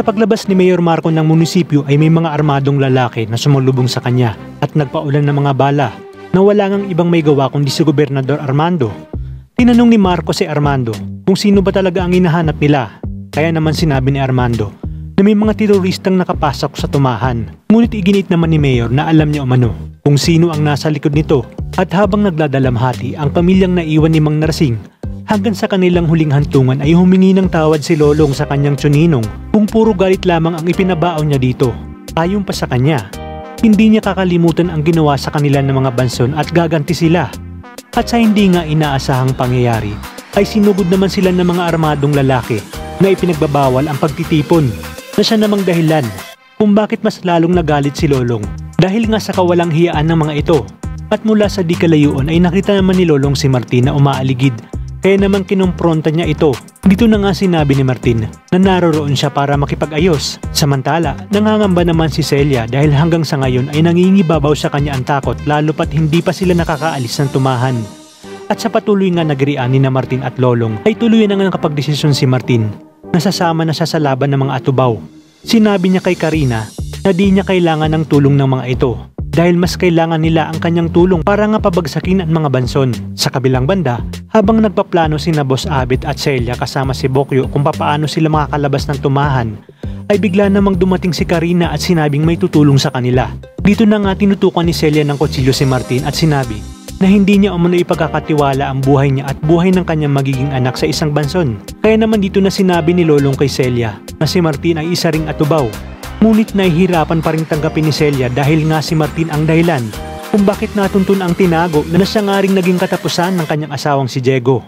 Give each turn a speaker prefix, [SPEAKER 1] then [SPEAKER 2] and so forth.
[SPEAKER 1] Sa paglabas ni Mayor Marco ng munisipyo ay may mga armadong lalaki na sumalubong sa kanya at nagpaulan ng mga bala na wala ngang ibang may gawa kundi si Gobernador Armando. Tinanong ni Marco si Armando kung sino ba talaga ang hinahanap nila. Kaya naman sinabi ni Armando na may mga teroristang nakapasok sa tumahan. Ngunit iginit naman ni Mayor na alam niya umano kung sino ang nasa likod nito. At habang nagdadalamhati ang pamilyang naiwan ni Mang Narsing, hanggang sa kanilang huling hantungan ay humingi ng tawad si Lolong sa kanyang tsuninong kung puro galit lamang ang ipinabaon niya dito. Ayon pa sa kanya, hindi niya kakalimutan ang ginawa sa kanila ng mga banson at gaganti sila. At sa hindi nga inaasahang pangyayari, ay sinugod naman sila ng mga armadong lalaki na ipinagbabawal ang pagtitipon na siya namang dahilan kung bakit mas lalong nagalit si Lolong dahil nga sa kawalang hiyaan ng mga ito. At mula sa di kalayuan ay nakita naman ni Lolong si Martin na umaaligid. Kaya naman kinumpronta niya ito. Dito na nga sinabi ni Martin na naroroon siya para makipag-ayos. Samantala, nangangamba naman si Celia dahil hanggang sa ngayon ay nangingibabaw sa kanya ang takot lalo pat hindi pa sila nakakaalis ng tumahan. At sa patuloy nga nagrian ni na Martin at Lolong ay tuluyan na nga nakapagdesisyon si Martin na sasama na siya sa laban ng mga atubaw. Sinabi niya kay Karina na di niya kailangan ng tulong ng mga ito dahil mas kailangan nila ang kanyang tulong para nga pabagsakin ang mga banson. Sa kabilang banda, habang nagpaplano sina Boss Abit at Celia kasama si Bokyo kung papaano sila makakalabas ng tumahan, ay bigla namang dumating si Karina at sinabing may tutulong sa kanila. Dito na nga tinutukan ni Celia ng kutsilyo si Martin at sinabi na hindi niya umano ipagkakatiwala ang buhay niya at buhay ng kanyang magiging anak sa isang banson. Kaya naman dito na sinabi ni Lolong kay Celia na si Martin ay isa ring atubaw. Ngunit nahihirapan pa rin tanggapin ni Celia dahil nga si Martin ang dahilan kung bakit natuntun ang tinago na siya nga ring naging katapusan ng kanyang asawang si Diego.